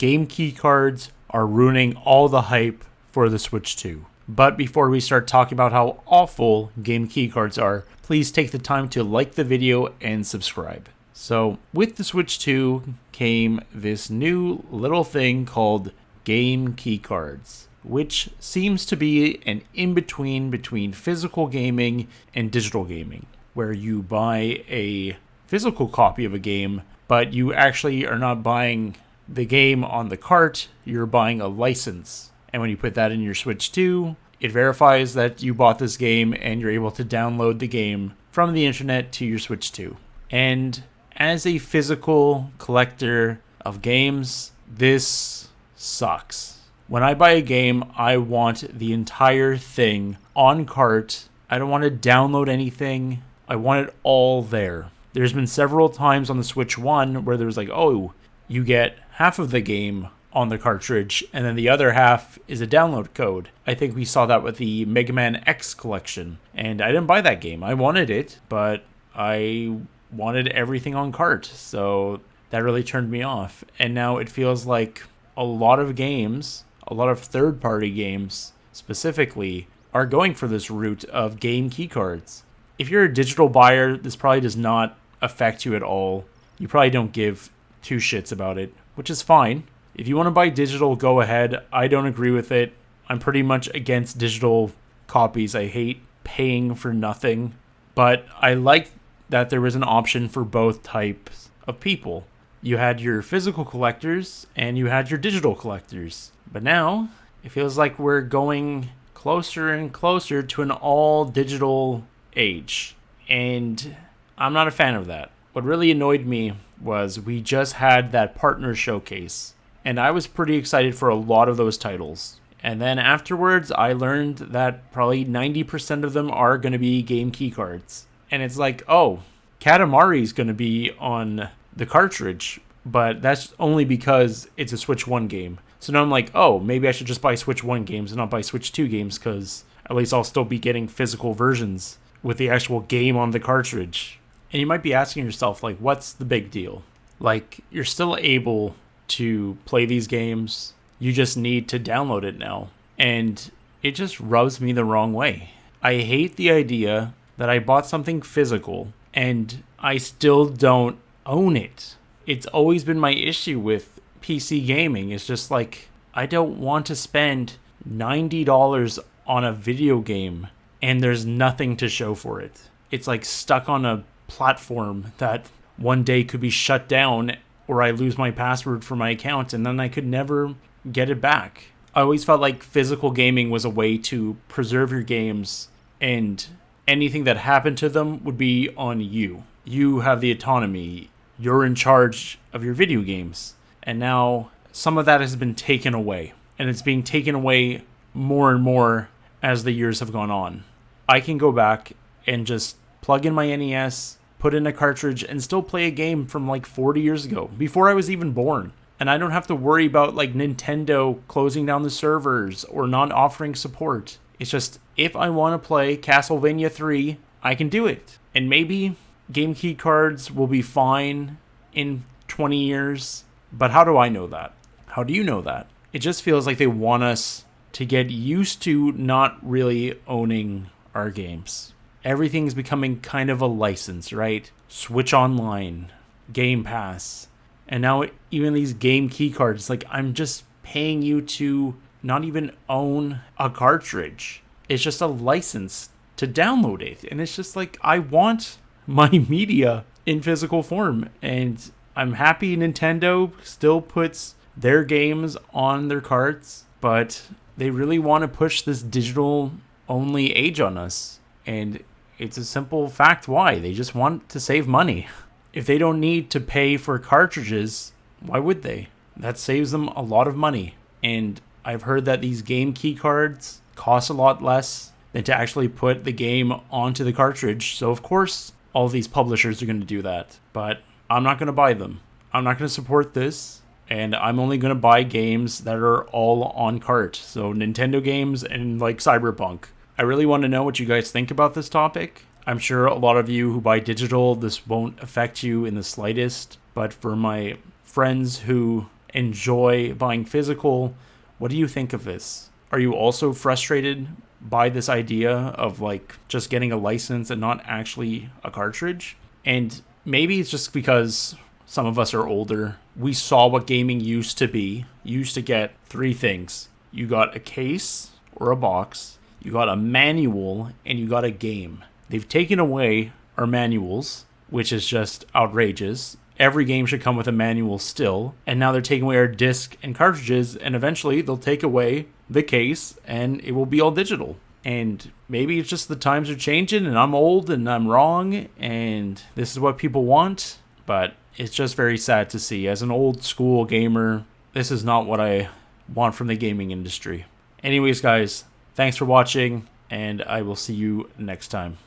game key cards are ruining all the hype for the Switch 2. But before we start talking about how awful game key cards are, please take the time to like the video and subscribe. So with the Switch 2 came this new little thing called game key cards, which seems to be an in-between between physical gaming and digital gaming, where you buy a physical copy of a game, but you actually are not buying the game on the cart, you're buying a license. And when you put that in your Switch 2, it verifies that you bought this game and you're able to download the game from the internet to your Switch 2. And as a physical collector of games, this sucks. When I buy a game, I want the entire thing on cart. I don't want to download anything. I want it all there. There's been several times on the Switch 1 where there was like, oh, you get half of the game on the cartridge, and then the other half is a download code. I think we saw that with the Mega Man X collection, and I didn't buy that game. I wanted it, but I wanted everything on cart, so that really turned me off. And now it feels like a lot of games, a lot of third-party games specifically, are going for this route of game keycards. If you're a digital buyer, this probably does not affect you at all. You probably don't give two shits about it, which is fine. If you want to buy digital, go ahead. I don't agree with it. I'm pretty much against digital copies. I hate paying for nothing. But I like that there was an option for both types of people. You had your physical collectors and you had your digital collectors. But now it feels like we're going closer and closer to an all digital age. And I'm not a fan of that. What really annoyed me was we just had that partner showcase. And I was pretty excited for a lot of those titles. And then afterwards, I learned that probably 90% of them are going to be game key cards. And it's like, oh, Katamari is going to be on the cartridge, but that's only because it's a Switch 1 game. So now I'm like, oh, maybe I should just buy Switch 1 games and not buy Switch 2 games, because at least I'll still be getting physical versions with the actual game on the cartridge. And you might be asking yourself, like, what's the big deal? Like, you're still able to play these games. You just need to download it now. And it just rubs me the wrong way. I hate the idea that I bought something physical and I still don't own it. It's always been my issue with PC gaming. It's just like, I don't want to spend $90 on a video game and there's nothing to show for it. It's like stuck on a platform that one day could be shut down, or I lose my password for my account and then I could never get it back. I always felt like physical gaming was a way to preserve your games, and anything that happened to them would be on you. You have the autonomy. You're in charge of your video games. And now some of that has been taken away, and it's being taken away more and more as the years have gone on. I can go back and just plug in my NES, put in a cartridge, and still play a game from like 40 years ago, before I was even born. And I don't have to worry about like Nintendo closing down the servers or not offering support. It's just, if I want to play Castlevania 3, I can do it. And maybe game key cards will be fine in 20 years. But how do I know that? How do you know that? It just feels like they want us to get used to not really owning our games. Everything's becoming kind of a license, right? Switch Online, Game Pass, and now even these game key cards, like, I'm just paying you to not even own a cartridge. It's just a license to download it. And it's just like, I want my media in physical form. And I'm happy Nintendo still puts their games on their carts, but they really want to push this digital only age on us. And it's a simple fact why. They just want to save money. If they don't need to pay for cartridges, why would they? That saves them a lot of money. And I've heard that these game key cards cost a lot less than to actually put the game onto the cartridge. So of course, all these publishers are going to do that. But I'm not going to buy them. I'm not going to support this. And I'm only going to buy games that are all on cart. So Nintendo games and like Cyberpunk. I really want to know what you guys think about this topic. I'm sure a lot of you who buy digital, this won't affect you in the slightest. But for my friends who enjoy buying physical. What do you think of this? Are you also frustrated by this idea of like just getting a license and not actually a cartridge? And maybe it's just because some of us are older. We saw what gaming used to be. You used to get three things. You got a case or a box, you got a manual, and you got a game. They've taken away our manuals, which is just outrageous. Every game should come with a manual still. And now they're taking away our disc and cartridges, and eventually they'll take away the case and it will be all digital. And maybe it's just the times are changing and I'm old and I'm wrong and this is what people want. But it's just very sad to see. As an old school gamer, this is not what I want from the gaming industry. Anyways, guys, thanks for watching, and I will see you next time.